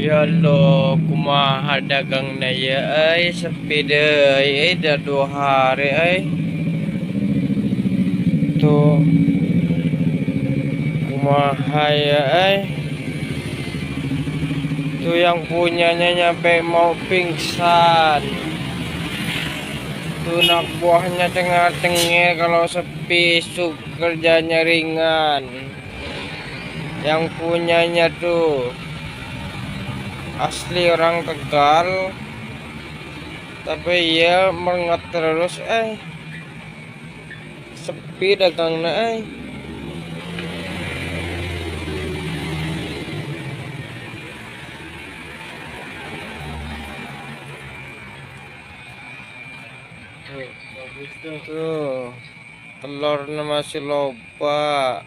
Ya lo kumaha dagang na ya sepi deui dah 2 hari tuh kumaha ya tuh yang punyanya nyampe mau pingsan tuh anak buahnya tengah-tengah kalau sepi kerjanya ringan yang punyanya tuh asli orang Tegal tapi ya menget terus sepi dagangnya tuh telurnya masih loba